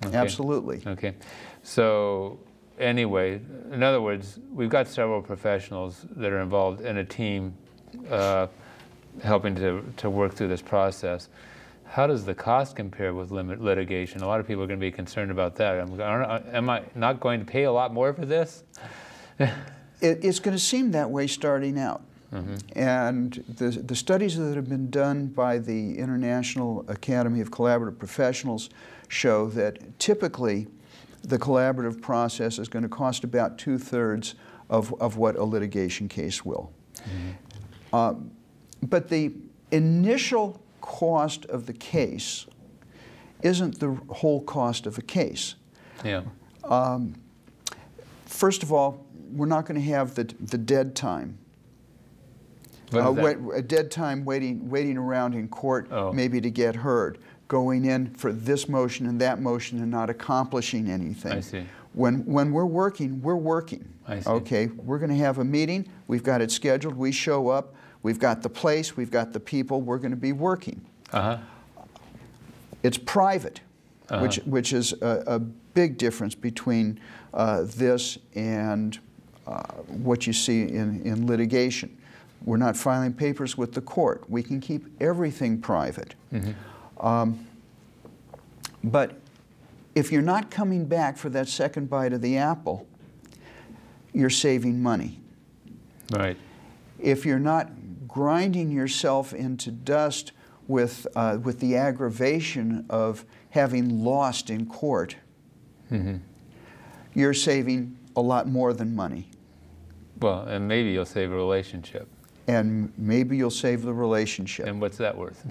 Okay. Absolutely. Okay. So anyway, in other words, we've got several professionals that are involved in a team helping to work through this process. How does the cost compare with litigation? A lot of people are going to be concerned about that. Am I not going to pay a lot more for this? It's going to seem that way starting out. And the studies that have been done by the International Academy of Collaborative Professionals show that typically the collaborative process is going to cost about 2/3 of what a litigation case will. But the initial cost of the case isn't the whole cost of a case. Yeah. First of all, we're not going to have the dead time. A dead time waiting around in court, maybe to get heard, going in for this motion and that motion and not accomplishing anything. I see. When we're working, we're working. I see. Okay, we're going to have a meeting, we've got it scheduled, we show up, we've got the place, we've got the people, we're going to be working. It's private, which is a big difference between this and what you see in litigation. We're not filing papers with the court. We can keep everything private. But if you're not coming back for that second bite of the apple, you're saving money. Right. If you're not grinding yourself into dust with the aggravation of having lost in court, you're saving a lot more than money. Well, and maybe you'll save a relationship. And maybe you'll save the relationship. And what's that worth?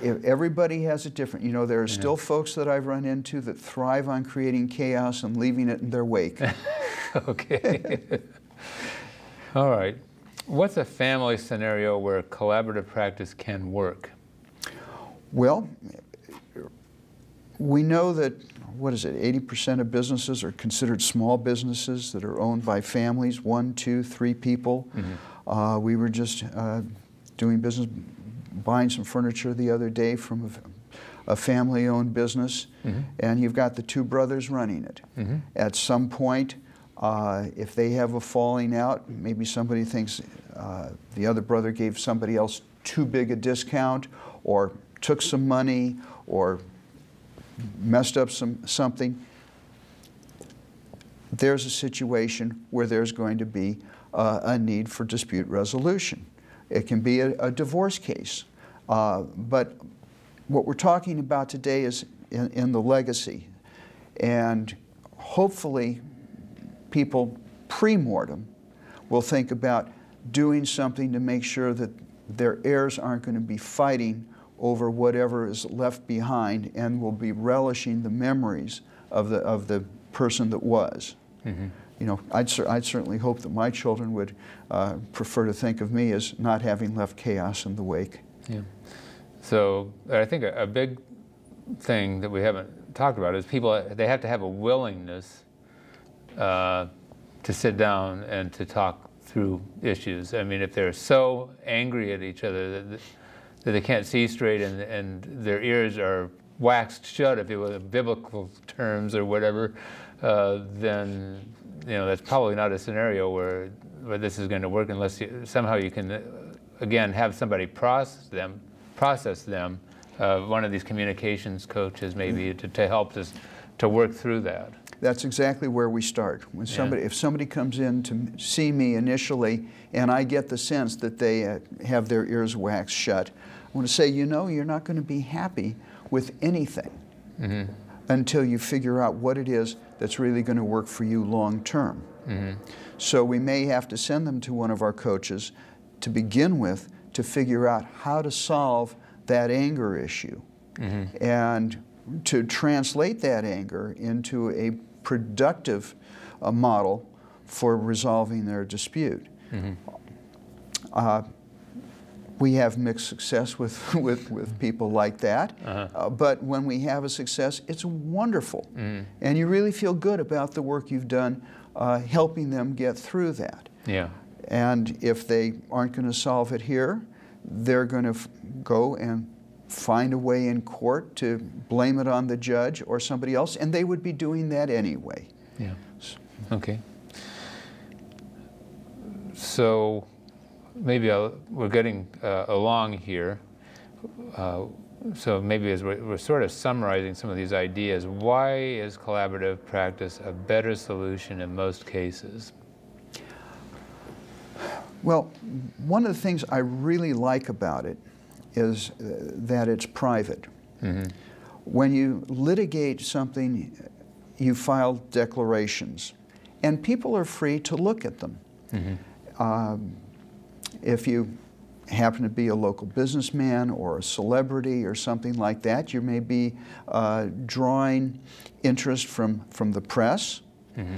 Everybody has it different. You know, there are still folks that I've run into that thrive on creating chaos and leaving it in their wake. Okay. All right. What's a family scenario where collaborative practice can work? Well, we know that, what is it, 80% of businesses are considered small businesses that are owned by families, 1, 2, 3 people. We were just doing business, buying some furniture the other day from a family-owned business, and you've got the 2 brothers running it. At some point, if they have a falling out, maybe somebody thinks the other brother gave somebody else too big a discount, or took some money, or messed up something. There's a situation where there's going to be a need for dispute resolution. It can be a divorce case. But what we're talking about today is in the legacy. And hopefully people pre-mortem will think about doing something to make sure that their heirs aren't going to be fighting over whatever is left behind, and will be relishing the memories of the person that was. You know, I'd certainly hope that my children would prefer to think of me as not having left chaos in the wake. Yeah. So I think a big thing that we haven't talked about is people, they have to have a willingness to sit down and to talk through issues. I mean, if they're so angry at each other that they can't see straight, and their ears are waxed shut, if you will, in biblical terms or whatever, then that's probably not a scenario where this is going to work, unless somehow you can, again, have somebody process them. One of these communications coaches, maybe, to help us to work through that. That's exactly where we start. When if somebody comes in to see me initially, and I get the sense that they have their ears waxed shut, I want to say, you're not going to be happy with anything until you figure out what it is that's really going to work for you long term. So we may have to send them to one of our coaches to begin with to figure out how to solve that anger issue and to translate that anger into a productive model for resolving their dispute. We have mixed success with people like that, but when we have a success, it's wonderful. And you really feel good about the work you've done helping them get through that. And if they aren't going to solve it here, they're going to go and find a way in court to blame it on the judge or somebody else, and they would be doing that anyway. Yeah. Okay. So maybe we're getting along here. So maybe as we're sort of summarizing some of these ideas, why is collaborative practice a better solution in most cases? Well, one of the things I really like about it is that it's private. Mm-hmm. When you litigate something, you file declarations, and people are free to look at them. Mm-hmm. If you happen to be a local businessman or a celebrity or something like that, you may be drawing interest from the press. Mm-hmm.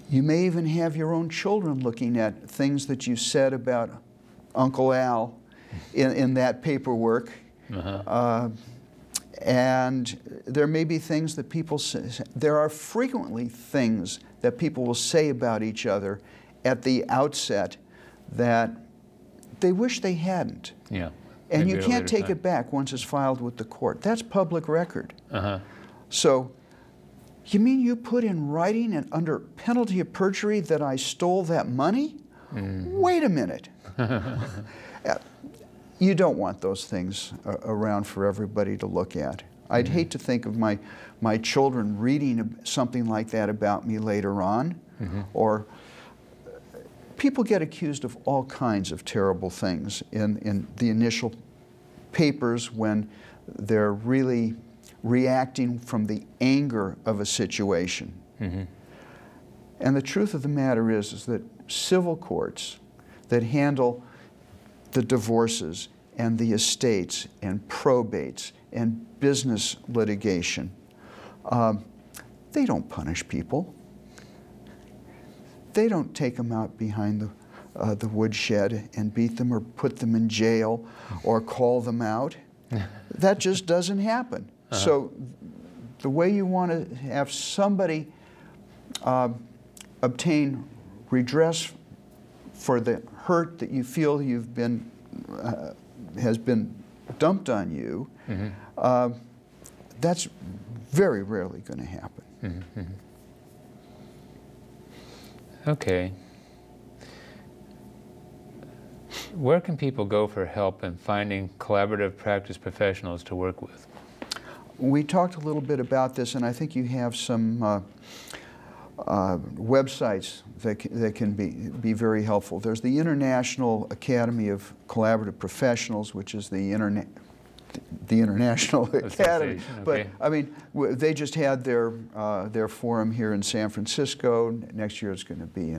You may even have your own children looking at things that you said about Uncle Al in that paperwork. Uh-huh. And there may be things that people say. There are frequently things that people will say about each other at the outset that they wish they hadn't. Yeah. And you can't take it back once it's filed with the court. That's public record. Uh-huh. So, you mean you put in writing and under penalty of perjury that I stole that money? Mm. Wait a minute. You don't want those things around for everybody to look at. I'd hate to think of my children reading something like that about me later on. Mm-hmm. Or people get accused of all kinds of terrible things in the initial papers when they're really reacting from the anger of a situation. Mm-hmm. And the truth of the matter is that civil courts that handle the divorces and the estates and probates and business litigation, they don't punish people. They don't take them out behind the woodshed and beat them or put them in jail or call them out. That just doesn't happen. Uh-huh. So the way you want to have somebody obtain redress for the hurt that you feel you've been has been dumped on you, mm-hmm. That's very rarely going to happen. Mm-hmm. Okay. Where can people go for help in finding collaborative practice professionals to work with? We talked a little bit about this, and I think you have some websites that can be very helpful. There's the International Academy of Collaborative Professionals, which is the International Academy. Okay. But I mean, they just had their forum here in San Francisco. Next year it's going to be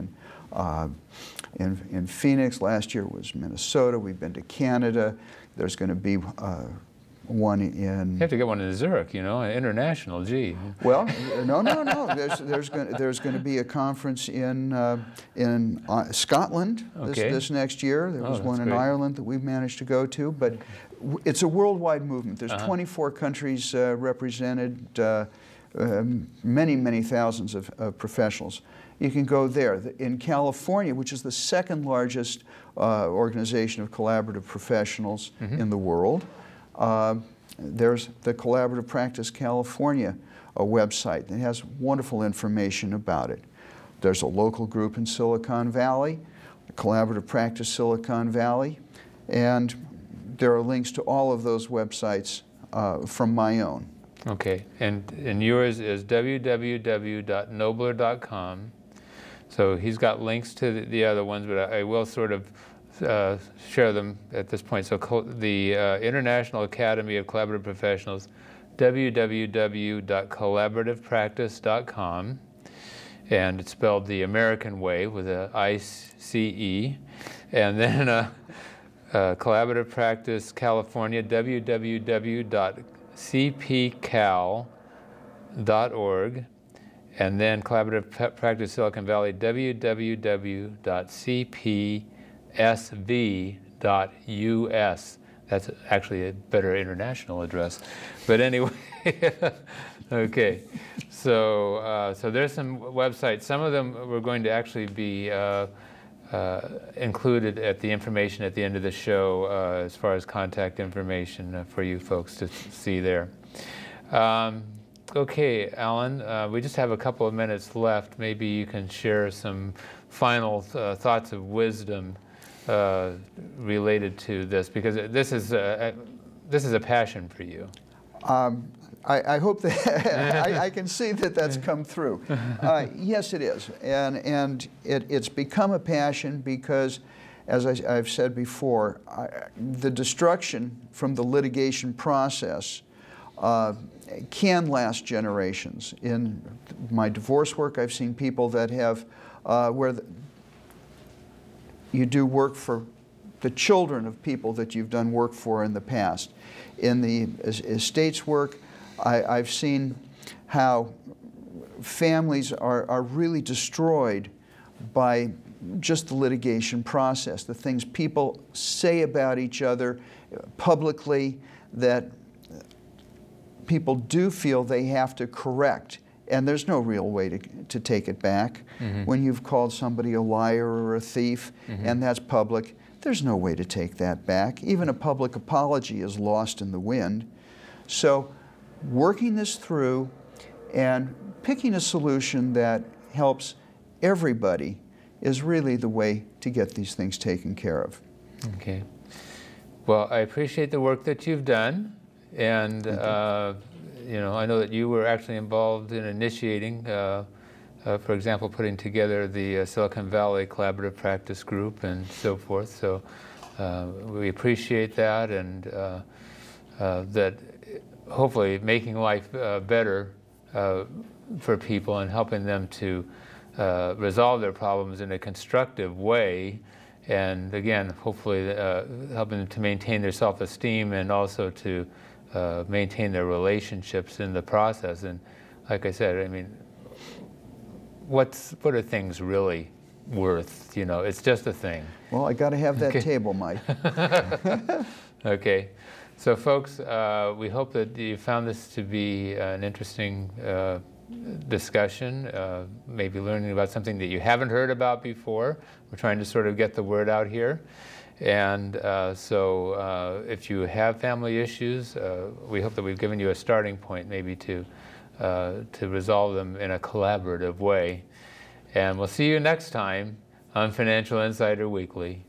in Phoenix. Last year was Minnesota. We've been to Canada. There's going to be one in... You have to get one in Zurich, you know, international, gee. Well, no. There's going to be a conference in Scotland this next year. There was one in Ireland that we've managed to go to, but it's a worldwide movement. There's 24 countries represented, many thousands of professionals. You can go there. In California, which is the second largest organization of collaborative professionals in the world, there's the Collaborative Practice California website that has wonderful information about it. There's a local group in Silicon Valley, Collaborative Practice Silicon Valley, and there are links to all of those websites from my own. Okay, and yours is www.nobler.com. So he's got links to the other ones, but I will sort of share them at this point. So the International Academy of Collaborative Professionals, www.collaborativepractice.com, and it's spelled the American way with an I-C-E, and then Collaborative Practice California, www.cpcal.org, and then Collaborative Practice Silicon Valley, www.cpsv.us. That's actually a better international address. But anyway, okay. So there's some websites. Some of them we're going to actually be included at the information at the end of the show as far as contact information for you folks to see there. Okay, Alan, we just have a couple of minutes left. Maybe you can share some final thoughts of wisdom related to this, because this is a passion for you. I hope that I can see that that's come through. Yes, it is, and it's become a passion because, as I've said before, the destruction from the litigation process can last generations. In my divorce work, I've seen people that have where you do work for the children of people that you've done work for in the past. In the estates work, I've seen how families are really destroyed by just the litigation process, the things people say about each other publicly that people do feel they have to correct, and there's no real way to take it back. Mm-hmm. When you've called somebody a liar or a thief, mm-hmm. and that's public, there's no way to take that back. Even a public apology is lost in the wind. So working this through and picking a solution that helps everybody is really the way to get these things taken care of. Okay. Well, I appreciate the work that you've done, and you know, I know that you were actually involved in initiating, for example, putting together the Silicon Valley Collaborative Practice Group and so forth. So we appreciate that, and that hopefully making life better for people and helping them to resolve their problems in a constructive way, and again, hopefully helping them to maintain their self-esteem and also to maintain their relationships in the process. And like I said, I mean, what are things really worth? You know, it's just a thing. Well, I got to have that table, Mike. Okay. So folks, we hope that you found this to be an interesting discussion, maybe learning about something that you haven't heard about before. We're trying to sort of get the word out here. And so if you have family issues, we hope that we've given you a starting point maybe to resolve them in a collaborative way. And we'll see you next time on Financial Insider Weekly.